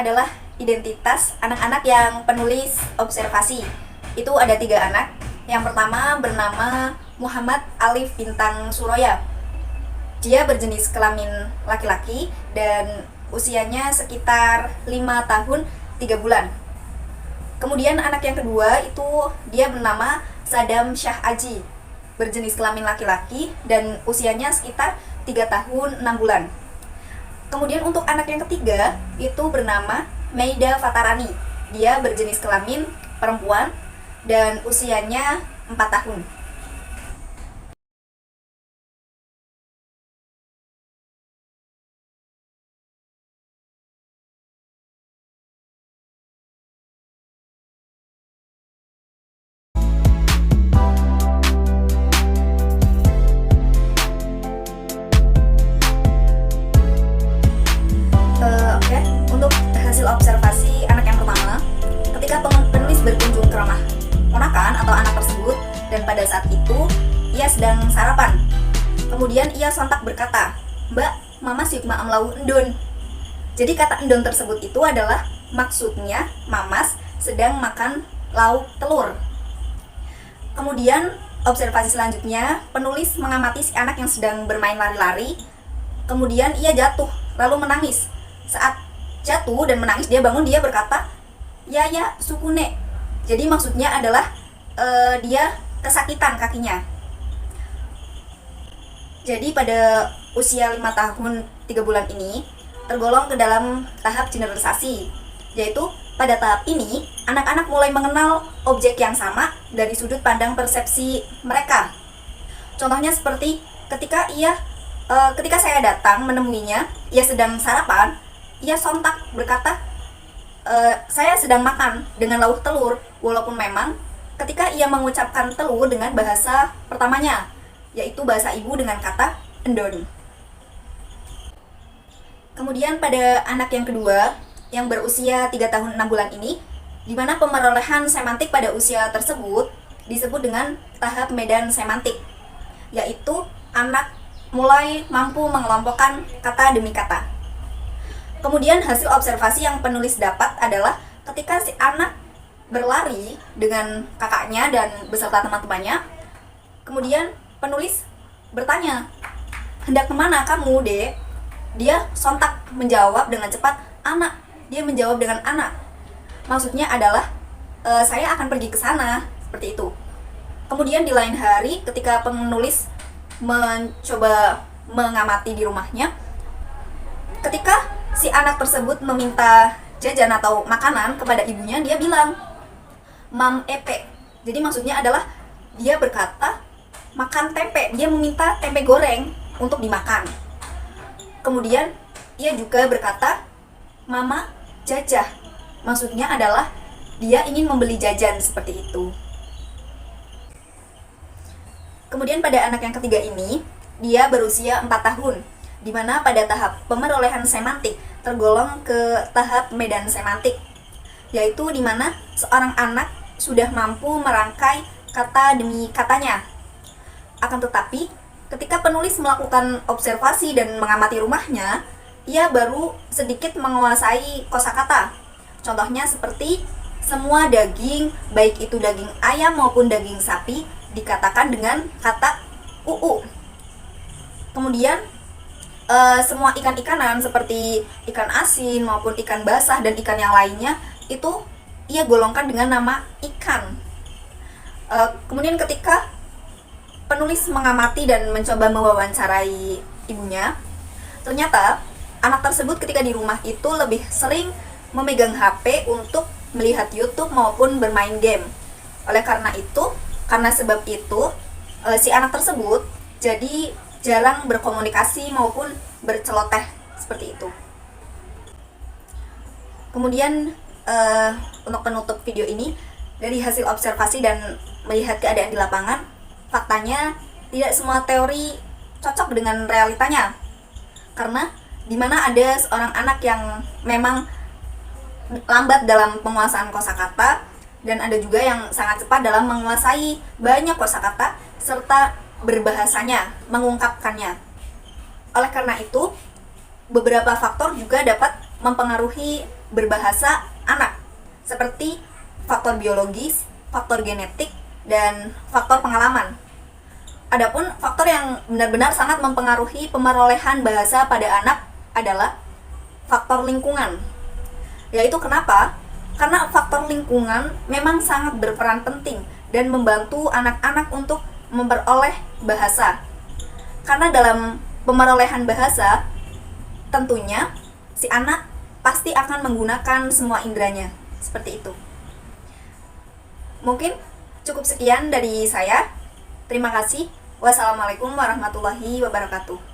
adalah identitas anak-anak yang penulis observasi. Itu ada 3 anak. Yang pertama bernama Muhammad Alif Bintang Suroya. Dia berjenis kelamin laki-laki dan usianya sekitar 5 tahun 3 bulan. Kemudian anak yang kedua itu dia bernama Sadam Syah Aji, berjenis kelamin laki-laki dan usianya sekitar 3 tahun 6 bulan. Kemudian untuk anak yang ketiga itu bernama Meida Fatarani. Dia berjenis kelamin perempuan dan usianya 4 tahun. Untuk hasil observasi anak yang pertama, ketika penulis berkunjung ke rumah ponakan atau anak tersebut dan pada saat itu ia sedang sarapan. Kemudian ia sontak berkata, "Mbak, Mama Sigma Amlau Endon." Jadi kata endon tersebut itu adalah maksudnya Mamas sedang makan lauk telur. Kemudian observasi selanjutnya, penulis mengamati si anak yang sedang bermain lari-lari. Kemudian ia jatuh lalu menangis. Saat jatuh dan menangis dia bangun, dia berkata, "Ya sukune." Jadi maksudnya adalah dia kesakitan kakinya. Jadi pada usia 5 tahun 3 bulan ini tergolong ke dalam tahap generalisasi, yaitu pada tahap ini anak-anak mulai mengenal objek yang sama dari sudut pandang persepsi mereka. Contohnya seperti ketika saya datang menemuinya, ia sedang sarapan, ia sontak berkata, "Saya sedang makan dengan lauk telur," walaupun memang ketika ia mengucapkan telur dengan bahasa pertamanya, yaitu bahasa ibu dengan kata endon. Kemudian pada anak yang kedua yang berusia 3 tahun 6 bulan ini, di mana pemerolehan semantik pada usia tersebut disebut dengan tahap medan semantik, yaitu anak mulai mampu mengelompokkan kata demi kata. Kemudian hasil observasi yang penulis dapat adalah ketika si anak berlari dengan kakaknya dan beserta teman-temannya, kemudian penulis bertanya, "Hendak kemana kamu, Dek?" Dia sontak menjawab dengan cepat, "Anak." Dia menjawab dengan anak. Maksudnya adalah, "Saya akan pergi ke sana," seperti itu. Kemudian di lain hari ketika penulis mencoba mengamati di rumahnya, ketika si anak tersebut meminta jajan atau makanan kepada ibunya, dia bilang, "Mam epe." Jadi maksudnya adalah dia berkata makan tempe, dia meminta tempe goreng untuk dimakan. Kemudian ia juga berkata, "Mama jajah." Maksudnya adalah dia ingin membeli jajan seperti itu. Kemudian pada anak yang ketiga ini, dia berusia 4 tahun, di mana pada tahap pemerolehan semantik tergolong ke tahap medan semantik, yaitu di mana seorang anak sudah mampu merangkai kata demi katanya. Akan tetapi, ketika penulis melakukan observasi dan mengamati rumahnya, ia baru sedikit menguasai kosakata. Contohnya seperti semua daging, baik itu daging ayam maupun daging sapi, dikatakan dengan kata uu. Kemudian semua ikan-ikanan seperti ikan asin maupun ikan basah dan ikan yang lainnya itu ia golongkan dengan nama ikan. Kemudian ketika penulis mengamati dan mencoba mewawancarai ibunya, ternyata anak tersebut ketika di rumah itu lebih sering memegang HP untuk melihat YouTube maupun bermain game. Karena sebab itu si anak tersebut jadi jarang berkomunikasi maupun berceloteh seperti itu. Kemudian untuk penutup video ini, dari hasil observasi dan melihat keadaan di lapangan, faktanya tidak semua teori cocok dengan realitanya. Karena di mana ada seorang anak yang memang lambat dalam penguasaan kosakata dan ada juga yang sangat cepat dalam menguasai banyak kosakata serta berbahasanya, mengungkapkannya. Oleh karena itu, beberapa faktor juga dapat mempengaruhi berbahasa anak, seperti faktor biologis, faktor genetik, dan faktor pengalaman. Adapun faktor yang benar-benar sangat mempengaruhi pemerolehan bahasa pada anak adalah faktor lingkungan. Yaitu kenapa? Karena faktor lingkungan memang sangat berperan penting dan membantu anak-anak untuk memperoleh bahasa. Karena dalam pemerolehan bahasa, tentunya si anak pasti akan menggunakan semua inderanya. Seperti itu. Mungkin cukup sekian dari saya. Terima kasih. Wassalamualaikum warahmatullahi wabarakatuh.